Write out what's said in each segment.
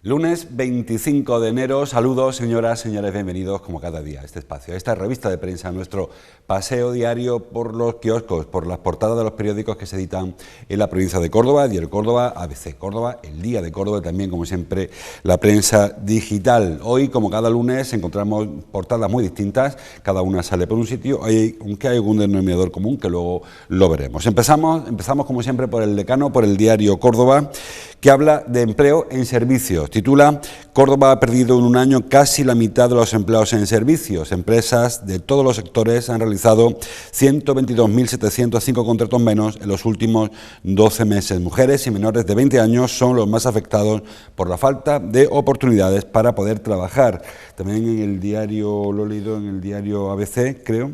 Lunes 25 de enero, saludos señoras, señores, bienvenidos como cada día a este espacio, a esta revista de prensa, nuestro paseo diario por los kioscos, por las portadas de los periódicos que se editan en la provincia de Córdoba, Diario Córdoba, ABC Córdoba, El Día de Córdoba y también, como siempre, la prensa digital. Hoy, como cada lunes, encontramos portadas muy distintas, cada una sale por un sitio, aunque hay algún denominador común que luego lo veremos. Empezamos como siempre por el decano, por el Diario Córdoba, que habla de empleo en servicios. Titula: Córdoba ha perdido en un año casi la mitad de los empleados en servicios. Empresas de todos los sectores han realizado 122.705 contratos menos en los últimos 12 meses. Mujeres y menores de 20 años son los más afectados por la falta de oportunidades para poder trabajar. También en el diario, lo he leído en el diario ABC, creo,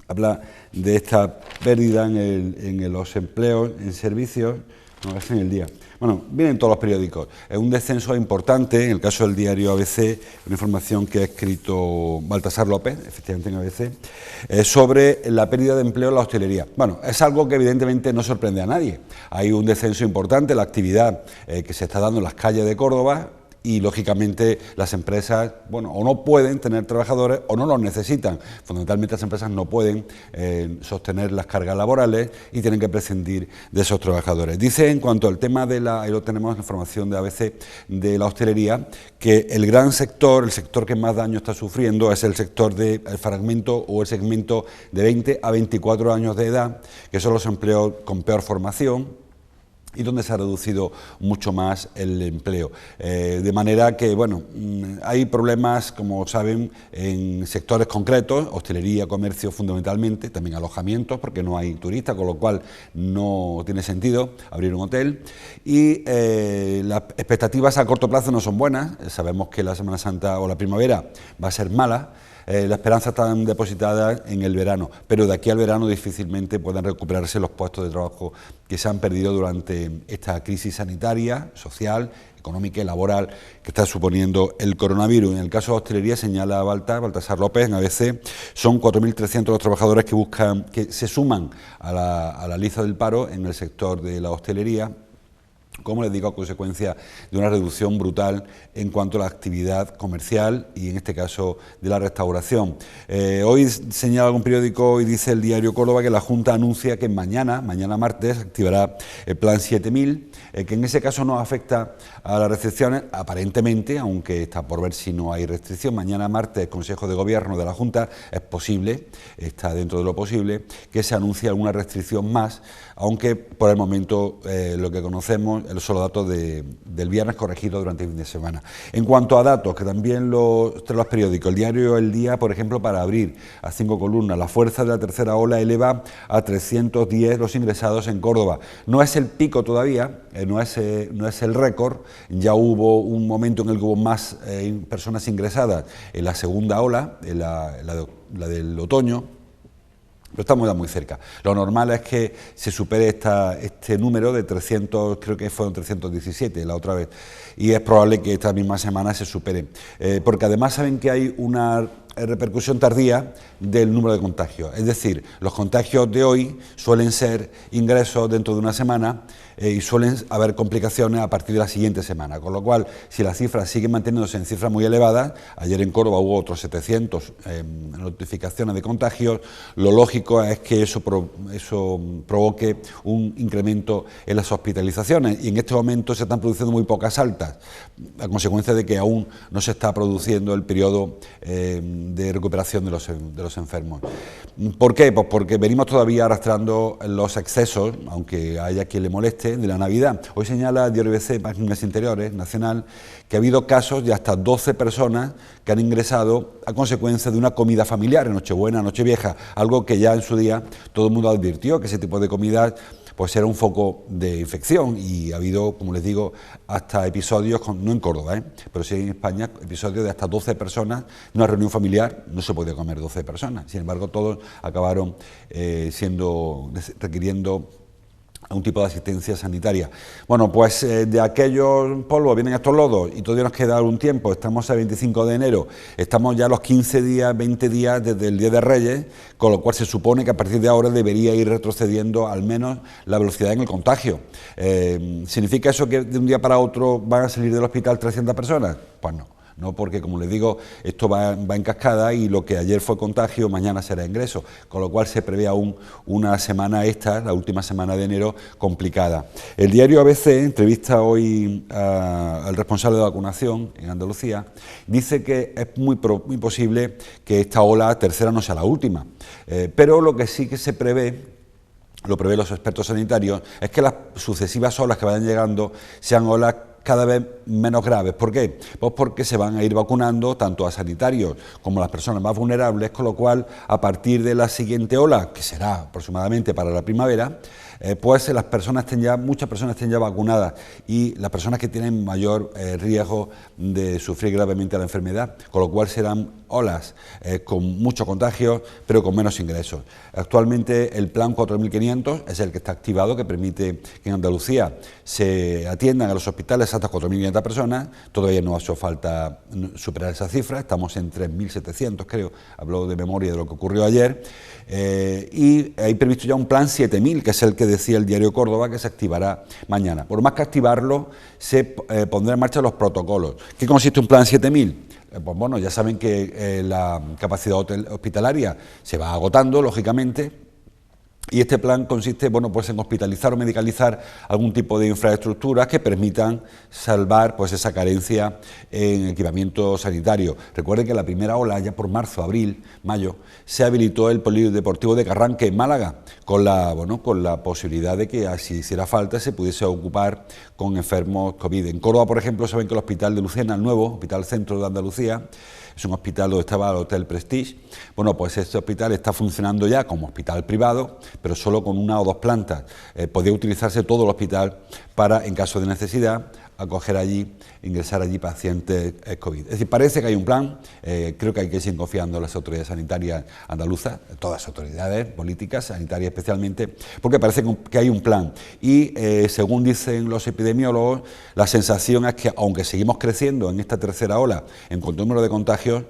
habla de esta pérdida en los empleos en servicios. No, es en el día. Bueno, vienen todos los periódicos. Es un descenso importante, en el caso del diario ABC, una información que ha escrito Baltasar López, efectivamente en ABC, sobre la pérdida de empleo en la hostelería. Bueno, es algo que evidentemente no sorprende a nadie. Hay un descenso importante en la actividad que se está dando en las calles de Córdoba, y lógicamente las empresas, bueno, o no pueden tener trabajadores o no los necesitan. Fundamentalmente las empresas no pueden sostener las cargas laborales y tienen que prescindir de esos trabajadores. Dice, en cuanto al tema de ahí lo tenemos, la información de ABC, de la hostelería, que el gran sector, el sector que más daño está sufriendo es el sector del fragmento o el segmento de 20 a 24 años de edad, que son los empleos con peor formación, y donde se ha reducido mucho más el empleo. De manera que, bueno, hay problemas, como saben, en sectores concretos, hostelería, comercio fundamentalmente, también alojamientos, porque no hay turistas, con lo cual no tiene sentido abrir un hotel. Y las expectativas a corto plazo no son buenas. Sabemos que la Semana Santa o la primavera va a ser mala. La esperanza está depositada en el verano, pero de aquí al verano difícilmente puedan recuperarse los puestos de trabajo que se han perdido durante esta crisis sanitaria, social, económica y laboral que está suponiendo el coronavirus. En el caso de hostelería, señala Baltasar López en ABC, son 4.300 los trabajadores que se suman a la lista del paro en el sector de la hostelería, como les digo, a consecuencia de una reducción brutal en cuanto a la actividad comercial y en este caso de la restauración. Hoy señala algún periódico y dice el Diario Córdoba que la Junta anuncia que mañana martes, activará el Plan 7000, que en ese caso no afecta a las restricciones, aparentemente, aunque está por ver si no hay restricción. Mañana martes, el Consejo de Gobierno de la Junta, es posible, está dentro de lo posible, que se anuncie alguna restricción más, aunque por el momento lo que conocemos son los datos del viernes corregidos durante el fin de semana. En cuanto a datos, que también los periódicos, el diario El Día, por ejemplo, para abrir a 5 columnas, la fuerza de la tercera ola eleva a 310 los ingresados en Córdoba. No es el pico todavía, no es el récord, ya hubo un momento en el que hubo más personas ingresadas en la segunda ola, en la del otoño, pero estamos ya muy cerca. Lo normal es que se supere este número de 300, creo que fueron 317 la otra vez, y es probable que esta misma semana se supere, porque además saben que hay una repercusión tardía del número de contagios, es decir, los contagios de hoy suelen ser ingresos dentro de una semana y suelen haber complicaciones a partir de la siguiente semana, con lo cual, si las cifras siguen manteniéndose en cifras muy elevadas, ayer en Córdoba hubo otros 700 notificaciones de contagios, lo lógico es que eso provoque un incremento en las hospitalizaciones, y en este momento se están produciendo muy pocas altas, a consecuencia de que aún no se está produciendo el periodo de recuperación de los enfermos. ¿Por qué? Pues porque venimos todavía arrastrando los excesos, aunque haya quien le moleste, de la Navidad. Hoy señala el diario ABC, Páginas Interiores, Nacional, que ha habido casos de hasta 12 personas que han ingresado a consecuencia de una comida familiar en Nochebuena, Nochevieja, algo que ya en su día todo el mundo advirtió, que ese tipo de comidas pues era un foco de infección, y ha habido, como les digo, hasta episodios, no en Córdoba, pero sí en España, episodios de hasta 12 personas, una reunión familiar, no se podía comer 12 personas, sin embargo todos acabaron requiriendo a un tipo de asistencia sanitaria. Bueno, pues de aquellos polvos vienen estos lodos y todavía nos queda algún tiempo, estamos a 25 de enero, estamos ya a los 15 días, 20 días desde el Día de Reyes, con lo cual se supone que a partir de ahora debería ir retrocediendo al menos la velocidad en el contagio. ¿Significa eso que de un día para otro van a salir del hospital 300 personas? Pues no. No, porque como les digo, esto va en cascada y lo que ayer fue contagio, mañana será ingreso, con lo cual se prevé aún una semana esta, la última semana de enero, complicada. El diario ABC entrevista hoy al responsable de vacunación en Andalucía, dice que es muy posible que esta ola tercera no sea la última, pero lo que sí que se prevé, lo prevén los expertos sanitarios, es que las sucesivas olas que vayan llegando sean olas cada vez menos graves. ¿Por qué? Pues porque se van a ir vacunando tanto a sanitarios como a las personas más vulnerables, con lo cual a partir de la siguiente ola, que será aproximadamente para la primavera, pues muchas personas estén ya vacunadas y las personas que tienen mayor riesgo de sufrir gravemente la enfermedad, con lo cual serán olas con mucho contagio, pero con menos ingresos. Actualmente el plan 4.500 es el que está activado, que permite que en Andalucía se atiendan a los hospitales hasta 4.500 personas. Todavía no ha hecho falta superar esa cifra, estamos en 3.700, creo, hablo de memoria de lo que ocurrió ayer, y hay previsto ya un plan 7.000, que es el que decía el diario Córdoba, que se activará mañana. Por más que activarlo, se pondrá en marcha los protocolos. ¿Qué consiste un plan 7.000? Pues bueno, ya saben que la capacidad hospitalaria se va agotando, lógicamente, y este plan consiste, bueno, pues en hospitalizar o medicalizar algún tipo de infraestructuras que permitan salvar pues esa carencia en equipamiento sanitario. Recuerden que la primera ola, ya por marzo, abril, mayo, se habilitó el polideportivo de Carranque en Málaga, con la posibilidad de que, si hiciera falta, se pudiese ocupar con enfermos COVID. En Córdoba, por ejemplo, saben que el Hospital de Lucena, el nuevo Hospital Centro de Andalucía, es un hospital donde estaba el Hotel Prestige. Bueno, pues este hospital está funcionando ya como hospital privado, pero solo con una o dos plantas. Podría utilizarse todo el hospital para, en caso de necesidad, acoger allí, ingresar allí pacientes COVID. Es decir, parece que hay un plan, creo que hay que seguir confiando en las autoridades sanitarias andaluzas, todas las autoridades políticas, sanitarias especialmente, porque parece que hay un plan. Y según dicen los epidemiólogos, la sensación es que, aunque seguimos creciendo en esta tercera ola en cuanto al número de contagios,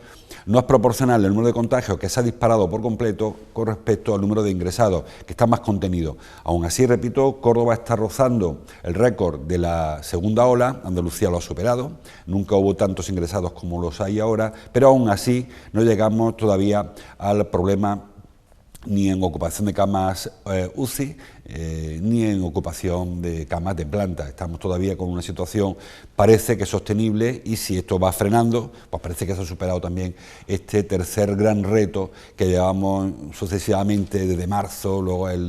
no es proporcional el número de contagios, que se ha disparado por completo con respecto al número de ingresados, que está más contenido. Aún así, repito, Córdoba está rozando el récord de la segunda ola, Andalucía lo ha superado, nunca hubo tantos ingresados como los hay ahora, pero aún así no llegamos todavía al problema ni en ocupación de camas UCI, ni en ocupación de camas de planta. Estamos todavía con una situación, parece que sostenible, y si esto va frenando, pues parece que se ha superado también este tercer gran reto que llevamos sucesivamente desde marzo, luego el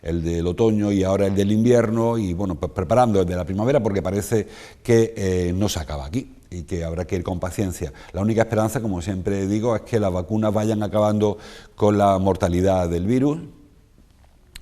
del otoño y ahora el del invierno, y bueno, pues preparando el de la primavera, porque parece que no se acaba aquí y que habrá que ir con paciencia. La única esperanza, como siempre digo, es que las vacunas vayan acabando con la mortalidad del virus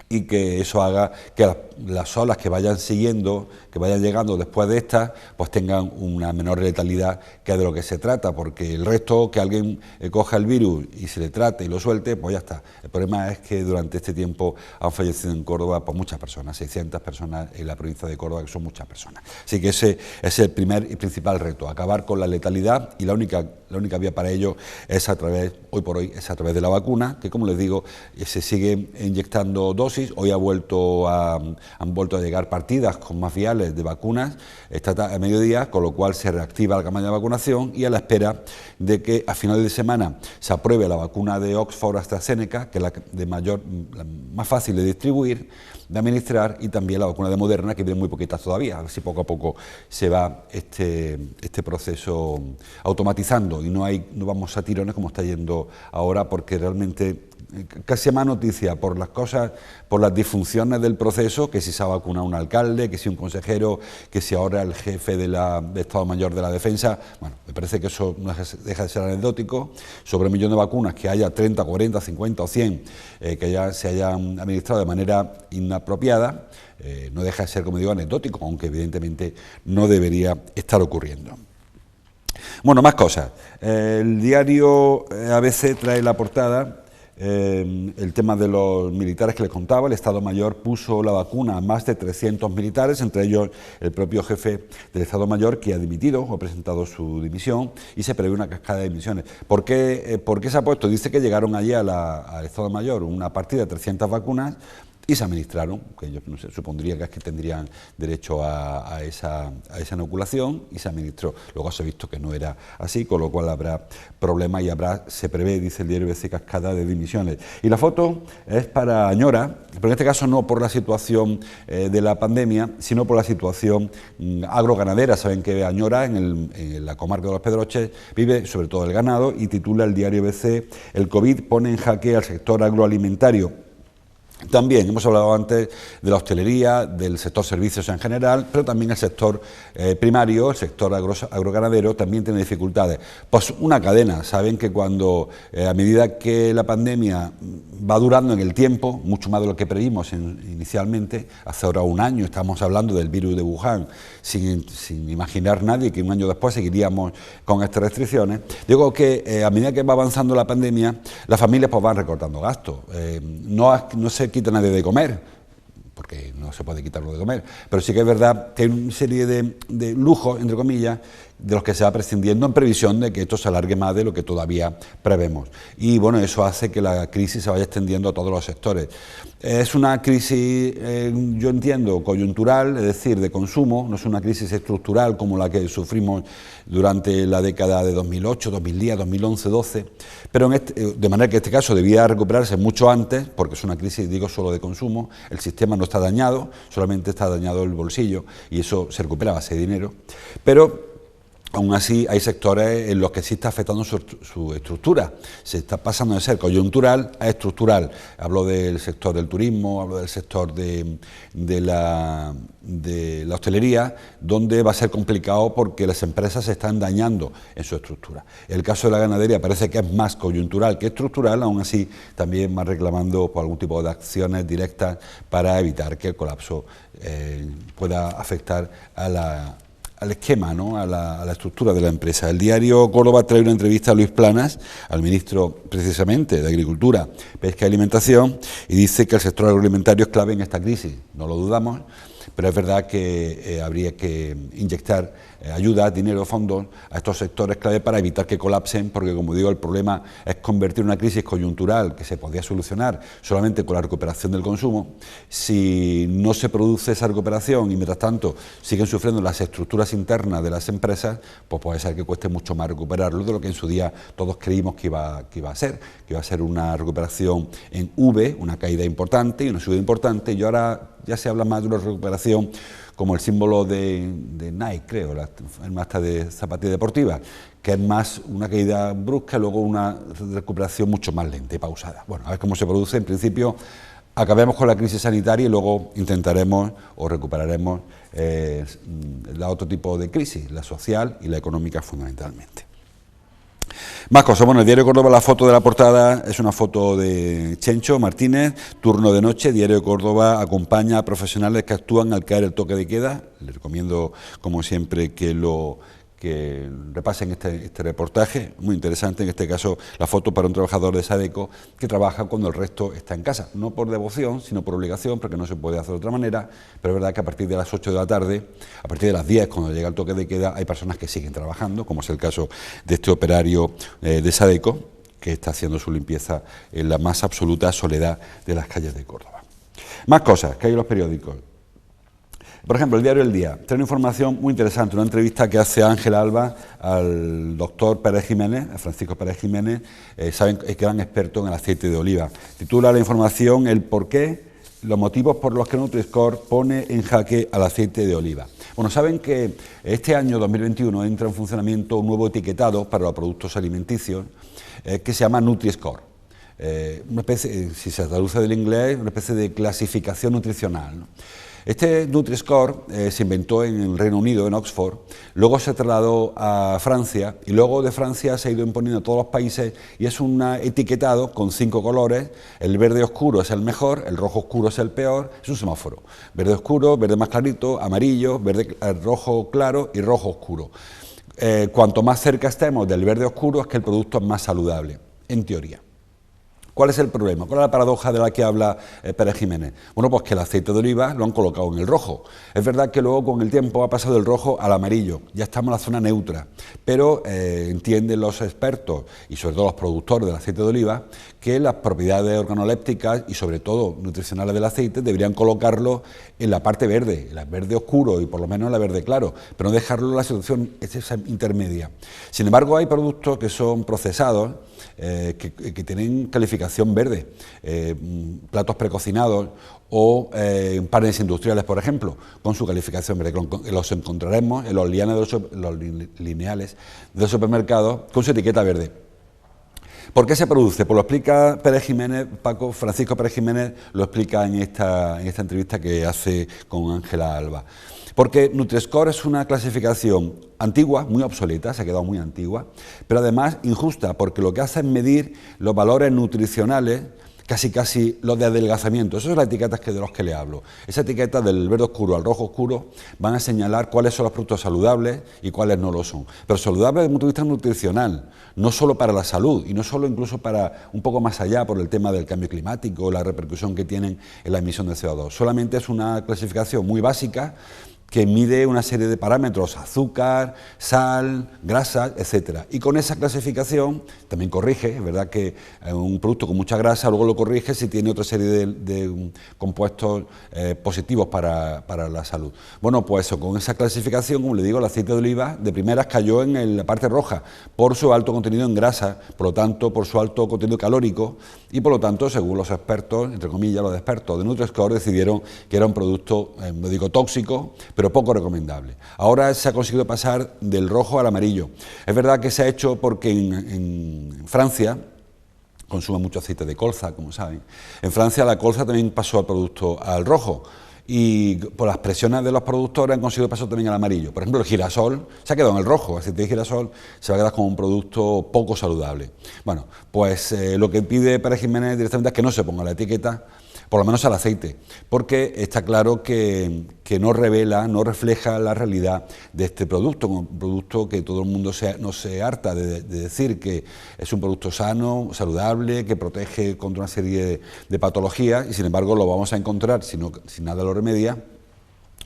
y que eso haga que las olas que vayan siguiendo, que vayan llegando después de estas, pues tengan una menor letalidad, que es de lo que se trata, porque el resto, que alguien coja el virus y se le trate y lo suelte, pues ya está. El problema es que durante este tiempo han fallecido en Córdoba pues muchas personas, 600 personas en la provincia de Córdoba, que son muchas personas. Así que ese es el primer y principal reto, acabar con la letalidad, y la única vía para ello es hoy por hoy, es a través de la vacuna, que como les digo, se sigue inyectando dosis. Hoy han vuelto a llegar partidas con más viales de vacunas a mediodía, con lo cual se reactiva la campaña de vacunación, y a la espera de que a final de semana se apruebe la vacuna de Oxford AstraZeneca, que es la más fácil de distribuir, de administrar, y también la vacuna de Moderna, que viene muy poquitas todavía, a ver si poco a poco se va este proceso automatizando y no vamos a tirones como está yendo ahora, porque realmente casi a más noticia por las disfunciones del proceso, que si se ha vacunado un alcalde, que si un consejero, que si ahora el jefe de Estado Mayor de la Defensa. Bueno, me parece que eso no deja de ser anecdótico. Sobre 1 millón de vacunas, que haya 30, 40, 50 o 100 que ya se hayan administrado de manera inapropiada, no deja de ser, como digo, anecdótico, aunque evidentemente no debería estar ocurriendo. Bueno, más cosas. El diario ABC trae la portada el tema de los militares que les contaba. El Estado Mayor puso la vacuna a más de 300 militares, entre ellos el propio jefe del Estado Mayor, que ha dimitido o ha presentado su dimisión, y se prevé una cascada de dimisiones. ¿Por qué se ha puesto? Dice que llegaron allí al Estado Mayor una partida de 300 vacunas y se administraron, que yo no sé, supondría que es que tendrían derecho a esa inoculación, y se administró. Luego se ha visto que no era así, con lo cual habrá problemas y se prevé, dice el diario ABC, cascada de dimisiones. Y la foto es para Añora, pero en este caso no por la situación de la pandemia, sino por la situación agroganadera. Saben que Añora, en la comarca de Los Pedroches, vive sobre todo el ganado, y titula el diario ABC: el COVID pone en jaque al sector agroalimentario. También hemos hablado antes de la hostelería, del sector servicios en general, pero también el sector primario, el sector agroganadero, también tiene dificultades. Pues una cadena. Saben que cuando, a medida que la pandemia va durando en el tiempo, mucho más de lo que previmos inicialmente, hace ahora un año estamos hablando del virus de Wuhan, sin imaginar nadie que un año después seguiríamos con estas restricciones. Digo que a medida que va avanzando la pandemia, las familias pues van recortando gastos. No se quita nadie de comer, porque no se puede quitarlo de comer, pero sí que es verdad que hay una serie de lujos, entre comillas, de los que se va prescindiendo en previsión de que esto se alargue más de lo que todavía prevemos. Y bueno, eso hace que la crisis se vaya extendiendo a todos los sectores. Es una crisis, yo entiendo, coyuntural, es decir, de consumo, no es una crisis estructural como la que sufrimos durante la década de 2008, 2010, 2011, 12, pero de manera que este caso debía recuperarse mucho antes, porque es una crisis, digo, solo de consumo. El sistema no está dañado, solamente está dañado el bolsillo, y eso se recupera a base de dinero, pero aún así hay sectores en los que sí está afectando su estructura. Se está pasando de ser coyuntural a estructural. Hablo del sector del turismo, hablo del sector de la hostelería, donde va a ser complicado porque las empresas se están dañando en su estructura. El caso de la ganadería parece que es más coyuntural que estructural, aún así también va reclamando por algún tipo de acciones directas para evitar que el colapso pueda afectar al esquema, ¿no? a la estructura de la empresa. El diario Córdoba trae una entrevista a Luis Planas, al ministro precisamente de Agricultura, Pesca y Alimentación, y dice que el sector agroalimentario es clave en esta crisis. No lo dudamos, pero es verdad que habría que inyectar ayuda, dinero, fondos a estos sectores clave para evitar que colapsen, porque, como digo, el problema es convertir una crisis coyuntural que se podía solucionar solamente con la recuperación del consumo. Si no se produce esa recuperación y, mientras tanto, siguen sufriendo las estructuras internas de las empresas, pues puede ser que cueste mucho más recuperarlo de lo que en su día todos creímos que iba a ser una recuperación en V, una caída importante y una subida importante, y ahora ya se habla más de una recuperación como el símbolo de Nike, creo, la marca de zapatillas deportivas, que es más una caída brusca y luego una recuperación mucho más lenta y pausada. Bueno, a ver cómo se produce. En principio, acabemos con la crisis sanitaria y luego intentaremos o recuperaremos el otro tipo de crisis, la social y la económica fundamentalmente. Más cosas. Bueno, el diario Córdoba, la foto de la portada es una foto de Chencho Martínez, turno de noche. Diario de Córdoba acompaña a profesionales que actúan al caer el toque de queda. Les recomiendo, como siempre, que repasen este reportaje, muy interesante, en este caso la foto para un trabajador de Sadeco que trabaja cuando el resto está en casa, no por devoción, sino por obligación, porque no se puede hacer de otra manera, pero es verdad que a partir de las 8 de la tarde, a partir de las 10, cuando llega el toque de queda, hay personas que siguen trabajando, como es el caso de este operario de Sadeco, que está haciendo su limpieza en la más absoluta soledad de las calles de Córdoba. Más cosas que hay en los periódicos. Por ejemplo, el diario El Día trae una información muy interesante, una entrevista que hace Ángel Alba al doctor Pérez Jiménez, a Francisco Pérez Jiménez, saben que es gran experto en el aceite de oliva. Titula la información el porqué, los motivos por los que Nutri-Score pone en jaque al aceite de oliva. Bueno, saben que este año 2021 entra en funcionamiento un nuevo etiquetado para los productos alimenticios que se llama Nutri-Score. Una especie, si se traduce del inglés, una especie de clasificación nutricional, ¿no? Este Nutri-Score se inventó en el Reino Unido, en Oxford, luego se trasladó a Francia y luego de Francia se ha ido imponiendo a todos los países y es un etiquetado con 5 colores. El verde oscuro es el mejor, el rojo oscuro es el peor, es un semáforo. Verde oscuro, verde más clarito, amarillo, rojo claro y rojo oscuro. Cuanto más cerca estemos del verde oscuro es que el producto es más saludable, en teoría. ¿Cuál es el problema? ¿Cuál es la paradoja de la que habla Pérez Jiménez? Bueno, pues que el aceite de oliva lo han colocado en el rojo. Es verdad que luego con el tiempo ha pasado del rojo al amarillo, ya estamos en la zona neutra, pero entienden los expertos y sobre todo los productores del aceite de oliva que las propiedades organolépticas y sobre todo nutricionales del aceite deberían colocarlo en la parte verde, en el verde oscuro y por lo menos en la verde claro, pero no dejarlo en la situación esa intermedia. Sin embargo, hay productos que son procesados, que tienen calificación verde, platos precocinados o panes industriales, por ejemplo, con su calificación verde. Los encontraremos en los lineales del supermercado con su etiqueta verde. ¿Por qué se produce? Pues lo explica Pérez Jiménez, Francisco Pérez Jiménez lo explica en esta entrevista que hace con Ángela Alba. Porque Nutri-Score es una clasificación antigua, muy obsoleta, se ha quedado muy antigua, pero además injusta, porque lo que hace es medir los valores nutricionales, casi los de adelgazamiento. Esas son las etiquetas de los que le hablo. Esa etiqueta del verde oscuro al rojo oscuro van a señalar cuáles son los productos saludables y cuáles no lo son. Pero saludables desde el punto de vista nutricional, no solo para la salud y no solo incluso para un poco más allá por el tema del cambio climático, la repercusión que tienen en la emisión de CO2. Solamente es una clasificación muy básica que mide una serie de parámetros, azúcar, sal, grasas, etcétera. Y con esa clasificación también corrige, es verdad que un producto con mucha grasa luego lo corrige si tiene otra serie de compuestos positivos para la salud. Bueno, pues eso, con esa clasificación, como le digo, el aceite de oliva de primeras cayó en la parte roja por su alto contenido en grasa, por lo tanto, por su alto contenido calórico y por lo tanto, según los expertos, entre comillas, los expertos de Nutri-Score decidieron que era un producto, no digo tóxico, pero poco recomendable. Ahora se ha conseguido pasar del rojo al amarillo. Es verdad que se ha hecho porque en Francia consumen mucho aceite de colza, como saben. En Francia la colza también pasó al producto al rojo y por las presiones de los productores han conseguido pasar también al amarillo. Por ejemplo, el girasol se ha quedado en el rojo, el aceite de girasol se va a quedar como un producto poco saludable. Bueno, pues lo que pide Pérez Jiménez directamente es que no se ponga la etiqueta, por lo menos al aceite, porque está claro que no revela, no refleja la realidad de este producto, un producto que todo el mundo no se harta de decir que es un producto sano, saludable, que protege contra una serie de patologías y sin embargo lo vamos a encontrar, si nada lo remedia,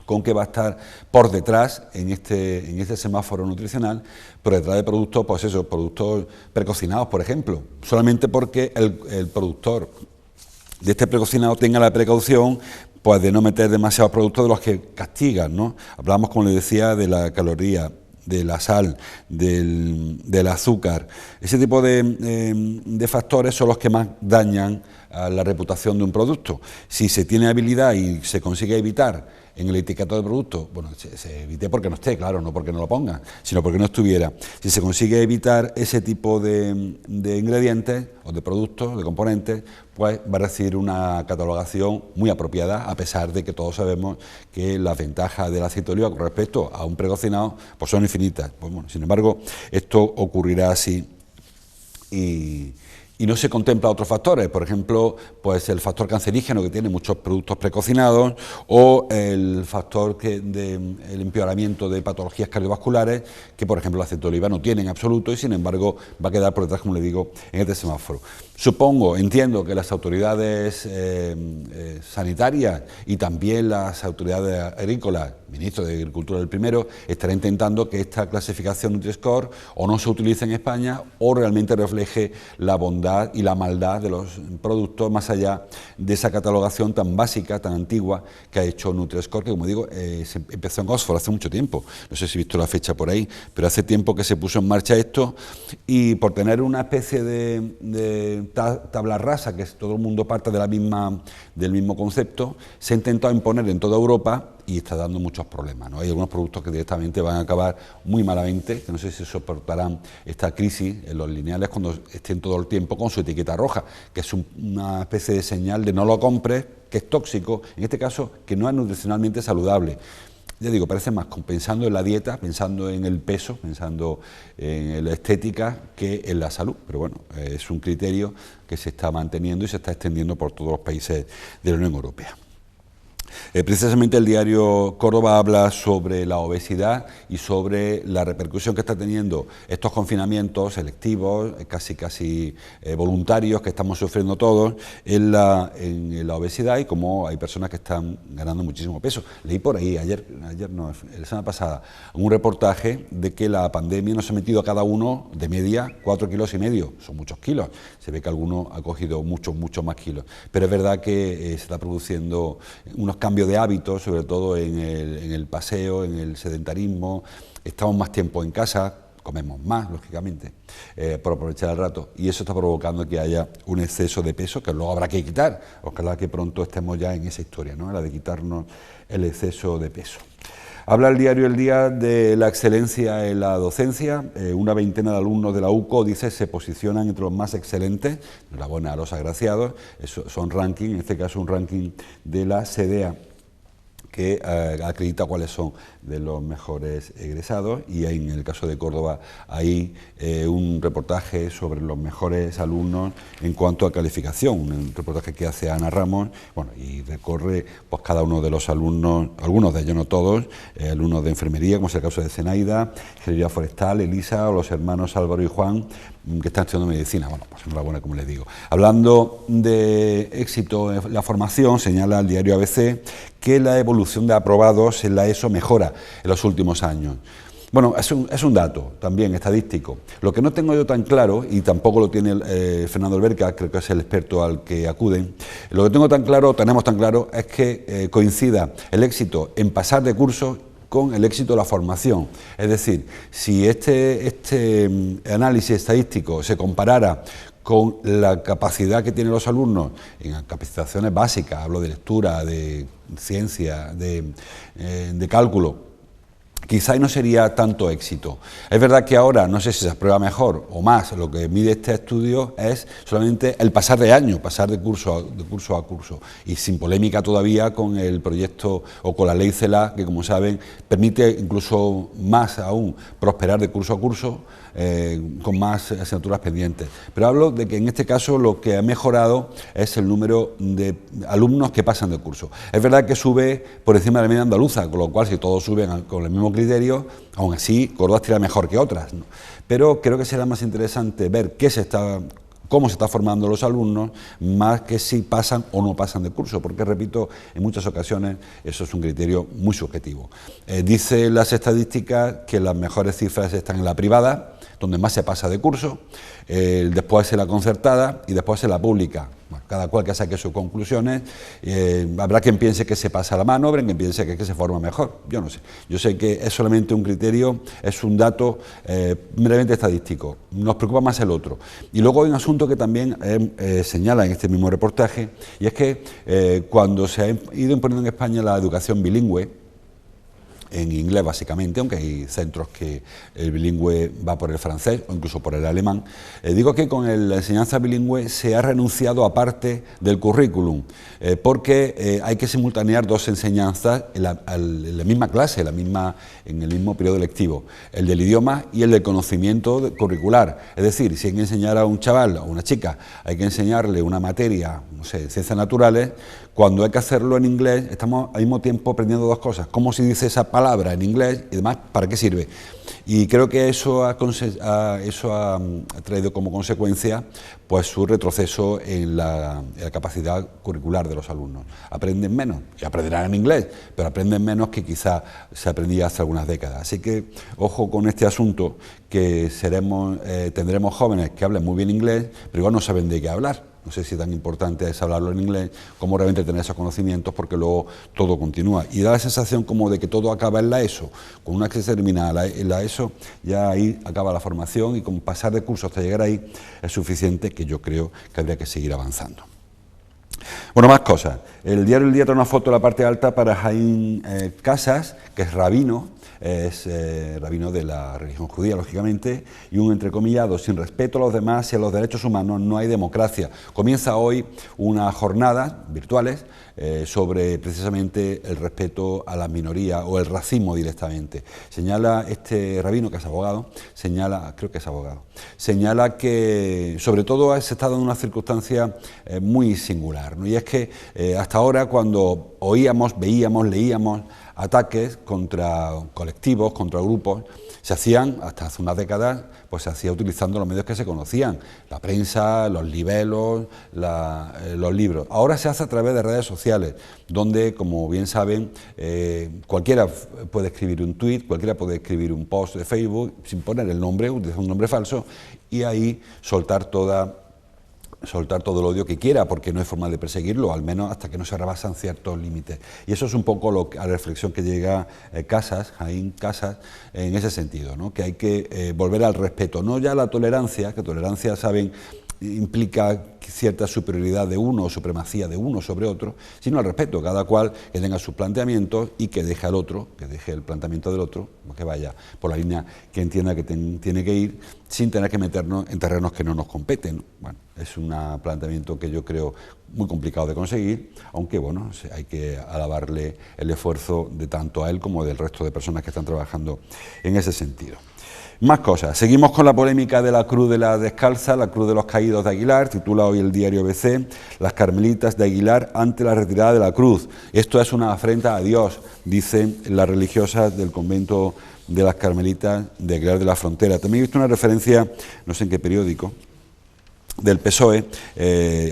con que va a estar por detrás en este semáforo nutricional, por detrás de productos, pues eso, productos precocinados, por ejemplo, solamente porque el productor de este precocinado tenga la precaución pues de no meter demasiados productos de los que castigan, ¿no? Hablamos, como les decía, de la caloría, de la sal, del azúcar. Ese tipo de factores son los que más dañan a la reputación de un producto. Si se tiene habilidad y se consigue evitar en el etiquetado del producto, bueno, se evite porque no esté, claro, no porque no lo ponga, sino porque no estuviera. Si se consigue evitar ese tipo de ingredientes o de productos, de componentes, pues va a recibir una catalogación muy apropiada, a pesar de que todos sabemos que las ventajas del aceite de oliva con respecto a un precocinado pues son infinitas. Pues bueno, sin embargo, esto ocurrirá así y no se contempla otros factores, por ejemplo, pues el factor cancerígeno que tiene muchos productos precocinados o el factor el empeoramiento de patologías cardiovasculares que, por ejemplo, el aceite de oliva no tiene en absoluto y, sin embargo, va a quedar por detrás, como le digo, en este semáforo. Entiendo que las autoridades sanitarias y también las autoridades agrícolas, ministro de Agricultura del primero, estará intentando que esta clasificación Nutri-Score o no se utilice en España o realmente refleje la bondad y la maldad de los productos más allá de esa catalogación tan básica, tan antigua que ha hecho Nutri-Score, que como digo, se empezó en Oxford hace mucho tiempo, no sé si he visto la fecha por ahí, pero hace tiempo que se puso en marcha esto y por tener una especie de tabla rasa, que todo el mundo parte del mismo concepto, se ha intentado imponer en toda Europa y está dando muchos problemas, ¿no? Hay algunos productos que directamente van a acabar muy malamente, que no sé si soportarán esta crisis en los lineales cuando estén todo el tiempo con su etiqueta roja, que es una especie de señal de no lo compres, que es tóxico, en este caso que no es nutricionalmente saludable. Ya digo, parece más pensando en la dieta, pensando en el peso, pensando en la estética que en la salud. Pero bueno, es un criterio que se está manteniendo y se está extendiendo por todos los países de la Unión Europea. Precisamente el diario Córdoba habla sobre la obesidad y sobre la repercusión que está teniendo estos confinamientos selectivos, casi voluntarios que estamos sufriendo todos en la obesidad y cómo hay personas que están ganando muchísimo peso. Leí por ahí, ayer no, la semana pasada, un reportaje de que la pandemia nos ha metido a cada uno de media 4,5 kilos, son muchos kilos, se ve que alguno ha cogido muchos más kilos, pero es verdad que se está produciendo unos cambios de hábitos, sobre todo en el paseo, en el sedentarismo, estamos más tiempo en casa, comemos más, lógicamente, por aprovechar el rato, y eso está provocando que haya un exceso de peso que luego habrá que quitar. Ojalá que pronto estemos ya en esa historia, ¿no?, la de quitarnos el exceso de peso. Habla el diario El Día de la excelencia en la docencia. Una veintena de alumnos de la UCO, dice, se posicionan entre los más excelentes. Enhorabuena a los agraciados. Son ranking, en este caso un ranking de la SEDEA, que acredita cuáles son de los mejores egresados, y en el caso de Córdoba hay un reportaje sobre los mejores alumnos en cuanto a calificación, un reportaje que hace Ana Ramos, bueno, y recorre pues cada uno de los alumnos, algunos de ellos, no todos, alumnos de enfermería, como es el caso de Zenaida, ingeniería forestal, Elisa, o los hermanos Álvaro y Juan, que están estudiando medicina. Bueno, pues enhorabuena, como les digo. Hablando de éxito en la formación, señala el diario ABC que la evolución de aprobados en la ESO mejora en los últimos años. Bueno, es un dato también estadístico. Lo que no tengo yo tan claro, y tampoco lo tiene Fernando Alberca, creo que es el experto al que acuden, lo que tenemos tan claro, es que coincida el éxito en pasar de curso con el éxito de la formación. Es decir, si este análisis estadístico se comparara con la capacidad que tienen los alumnos en capacitaciones básicas, hablo de lectura, de ciencia, de cálculo, quizá no sería tanto éxito. Es verdad que ahora, no sé si se aprueba mejor o más, lo que mide este estudio es solamente el pasar de año, pasar de curso a curso, y sin polémica todavía con el proyecto o con la ley CELA, que como saben permite incluso más aún prosperar de curso a curso, con más asignaturas pendientes. Pero hablo de que en este caso lo que ha mejorado es el número de alumnos que pasan de curso. Es verdad que sube por encima de la media andaluza, con lo cual si todos suben con el mismo criterio, aún así Córdoba estará mejor que otras, ¿no? Pero creo que será más interesante ver cómo se está formando los alumnos, más que si pasan o no pasan de curso, porque, repito, en muchas ocasiones eso es un criterio muy subjetivo. Dicen las estadísticas que las mejores cifras están en la privada, donde más se pasa de curso, después en la concertada y después en la pública. Bueno, cada cual que saque sus conclusiones, habrá quien piense que se pasa la mano, habrá quien piense que se forma mejor, yo no sé. Yo sé que es solamente un criterio, es un dato meramente estadístico, nos preocupa más el otro. Y luego hay un asunto que también señala en este mismo reportaje, y es que cuando se ha ido imponiendo en España la educación bilingüe, en inglés básicamente, aunque hay centros que el bilingüe va por el francés o incluso por el alemán, digo que con la enseñanza bilingüe se ha renunciado a parte del currículum, porque hay que simultanear dos enseñanzas en la misma clase, en el mismo periodo lectivo, el del idioma y el del conocimiento curricular. Es decir, si hay que enseñar a un chaval o una chica, hay que enseñarle una materia, no sé, ciencias naturales, cuando hay que hacerlo en inglés, estamos al mismo tiempo aprendiendo dos cosas: cómo se dice esa palabra en inglés y además para qué sirve. Y creo que eso ha traído como consecuencia pues su retroceso en la capacidad curricular de los alumnos. Aprenden menos, y aprenderán en inglés, pero aprenden menos que quizá se aprendía hace algunas décadas. Así que ojo con este asunto, que tendremos jóvenes que hablen muy bien inglés, pero igual no saben de qué hablar. No sé si tan importante es hablarlo en inglés como realmente tener esos conocimientos, porque luego todo continúa. Y da la sensación como de que todo acaba en la ESO. Con una vez que se termina en la ESO, ya ahí acaba la formación, y con pasar de curso hasta llegar ahí es suficiente, que yo creo que habría que seguir avanzando. Bueno, más cosas. El diario El Día trae una foto de la parte alta para Jaime Casas, que es rabino de la religión judía, lógicamente, y un entrecomillado: sin respeto a los demás y a los derechos humanos no hay democracia. Comienza hoy una jornada virtuales sobre precisamente el respeto a la minoría o el racismo directamente. Señala este rabino, que es abogado, señala que sobre todo se está dando una circunstancia muy singular. lugar, ¿no? Y es que hasta ahora, cuando oíamos, veíamos, leíamos ataques contra colectivos, contra grupos, se hacían, hasta hace unas décadas, pues se hacía utilizando los medios que se conocían, la prensa, los libelos, los libros. Ahora se hace a través de redes sociales, donde, como bien saben, cualquiera puede escribir un tuit, cualquiera puede escribir un post de Facebook sin poner el nombre, utilizar un nombre falso, y ahí soltar todo el odio que quiera, porque no hay forma de perseguirlo, al menos hasta que no se rebasan ciertos límites. Y eso es un poco a la reflexión que llega Jaime Casas, en ese sentido, ¿no? Que hay que volver al respeto, no ya la tolerancia, que tolerancia, saben, implica cierta superioridad de uno o supremacía de uno sobre otro, sino al respeto, cada cual que tenga sus planteamientos y que deje al otro, que deje el planteamiento del otro, que vaya por la línea que entienda que tiene que ir, sin tener que meternos en terrenos que no nos competen. Bueno, es un planteamiento que yo creo muy complicado de conseguir, aunque bueno, hay que alabarle el esfuerzo de tanto a él como del resto de personas que están trabajando en ese sentido. Más cosas. Seguimos con la polémica de la Cruz de la Descalza, la Cruz de los Caídos de Aguilar, titula hoy el diario ABC, las carmelitas de Aguilar ante la retirada de la cruz. Esto es una afrenta a Dios, dicen las religiosas del convento de las carmelitas de Aguilar de la Frontera. También he visto una referencia, no sé en qué periódico, del PSOE.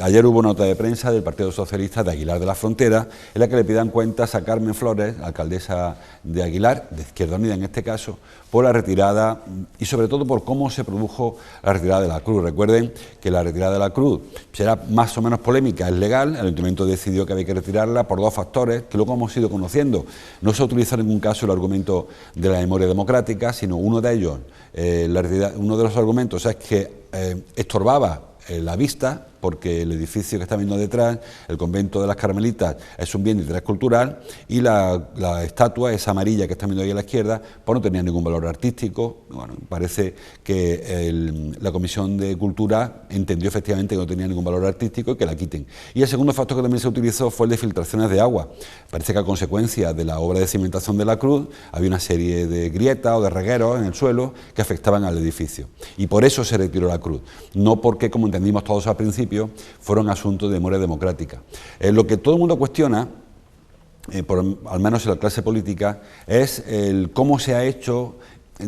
Ayer hubo nota de prensa del Partido Socialista de Aguilar de la Frontera, en la que le pidan cuentas a Carmen Flores, alcaldesa de Aguilar, de Izquierda Unida en este caso, por la retirada y sobre todo por cómo se produjo la retirada de la cruz. Recuerden que la retirada de la cruz será más o menos polémica, es legal, el Ayuntamiento decidió que había que retirarla por dos factores que luego hemos ido conociendo. No se utilizó en ningún caso el argumento de la memoria democrática, sino uno de ellos, uno de los argumentos es que estorbaba la vista, porque el edificio que está viendo detrás, el convento de las Carmelitas, es un bien de interés cultural, y la estatua, esa amarilla que está viendo ahí a la izquierda, pues no tenía ningún valor artístico. Bueno, parece que la Comisión de Cultura entendió efectivamente que no tenía ningún valor artístico y que la quiten. Y el segundo factor que también se utilizó fue el de filtraciones de agua. Parece que a consecuencia de la obra de cimentación de la cruz había una serie de grietas o de regueros en el suelo que afectaban al edificio. Y por eso se retiró la cruz, no porque, como entendimos todos al principio, fueron asuntos de memoria democrática. Lo que todo el mundo cuestiona, al menos en la clase política, es cómo se ha hecho,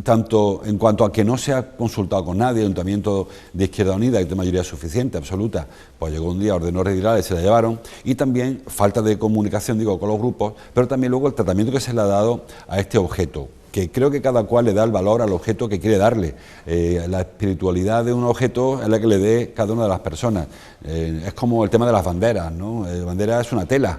tanto en cuanto a que no se ha consultado con nadie, el Ayuntamiento de Izquierda Unida, que tiene mayoría suficiente, absoluta, pues llegó un día, ordenó retirarla y se la llevaron, y también falta de comunicación, con los grupos, pero también luego el tratamiento que se le ha dado a este objeto, que creo que cada cual le da el valor al objeto que quiere darle. La espiritualidad de un objeto es la que le dé cada una de las personas. Es como el tema de las banderas, ¿no? La bandera es una tela.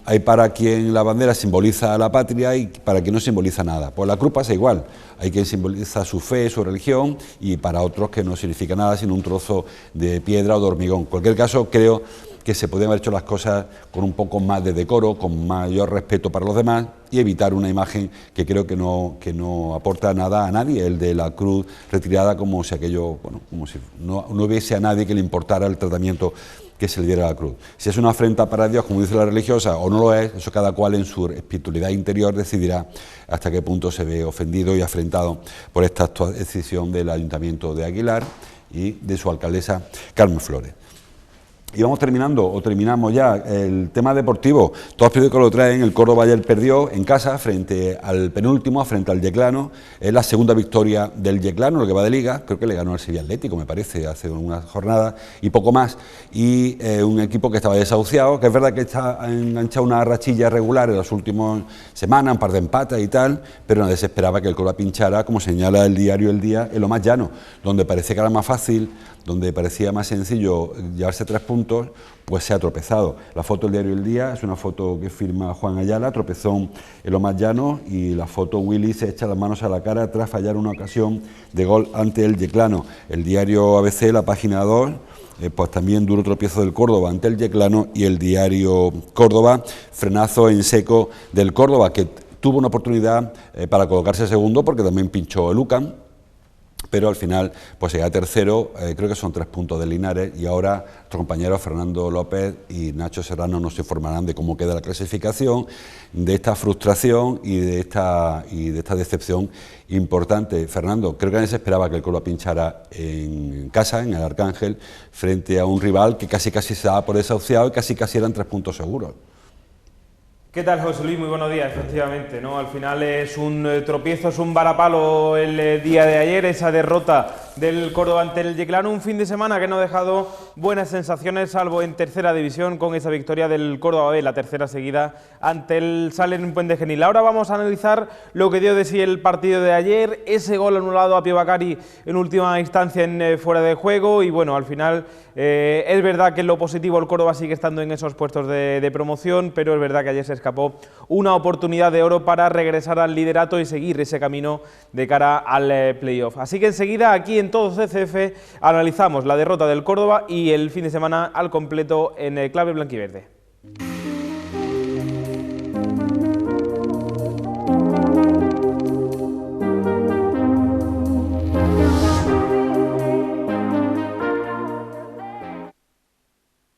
Hay para quien la bandera simboliza la patria y para quien no simboliza nada. Pues la cruz pasa igual. Hay quien simboliza su fe, su religión, y para otros que no significa nada sino un trozo de piedra o de hormigón. En cualquier caso, creo que se podían haber hecho las cosas con un poco más de decoro, con mayor respeto para los demás y evitar una imagen que creo que no aporta nada a nadie, el de la cruz retirada, como si aquello, como si no hubiese a nadie que le importara el tratamiento que se le diera a la cruz. Si es una afrenta para Dios, como dice la religiosa, o no lo es, eso cada cual en su espiritualidad interior decidirá hasta qué punto se ve ofendido y afrentado por esta decisión del Ayuntamiento de Aguilar y de su alcaldesa Carmen Flores. Y vamos terminamos ya el tema deportivo. Todos los periódicos lo traen. El Córdoba ayer perdió en casa frente al penúltimo, frente al Yeclano. Es la segunda victoria del Yeclano, lo que va de liga. Creo que le ganó al Sevilla Atlético, me parece, hace unas jornadas y poco más. Y un equipo que estaba desahuciado, que es verdad que está enganchado una rachilla regular en las últimas semanas, un par de empates y tal, pero nadie se esperaba que el Córdoba pinchara, como señala el diario El Día, en lo más llano, donde parecía que era más fácil, donde parecía más sencillo llevarse 3 puntos, pues se ha tropezado. La foto del diario El Día es una foto que firma Juan Ayala, tropezón en lo más llano, y la foto Willy se echa las manos a la cara tras fallar una ocasión de gol ante el Yeclano. El diario ABC, la página 2, pues también duro tropiezo del Córdoba ante el Yeclano, y el diario Córdoba, frenazo en seco del Córdoba, que tuvo una oportunidad para colocarse segundo porque también pinchó el UCAM. pero al final pues llega tercero, creo que son 3 puntos de Linares, y ahora nuestros compañeros Fernando López y Nacho Serrano nos informarán de cómo queda la clasificación, de esta frustración y de esta decepción importante. Fernando, creo que nadie se esperaba que el Córdoba pinchara en casa, en el Arcángel, frente a un rival que casi se daba por desahuciado y casi eran 3 puntos seguros. ¿Qué tal, José Luis? Muy buenos días, efectivamente, ¿no? Al final es un tropiezo, es un varapalo el día de ayer, esa derrota del Córdoba ante el Yeclano, un fin de semana que no ha dejado buenas sensaciones, salvo en tercera división, con esa victoria del Córdoba B, la tercera seguida ante el Salen Puente Genil. Ahora vamos a analizar lo que dio de sí el partido de ayer, ese gol anulado a Pío Bacari en última instancia en fuera de juego, y bueno, al final es verdad que en lo positivo el Córdoba sigue estando en esos puestos de promoción, pero es verdad que ayer se escapó una oportunidad de oro para regresar al liderato y seguir ese camino de cara al playoff. Así que enseguida aquí en Todo CCF analizamos la derrota del Córdoba y el fin de semana al completo en Clave Blanquiverde.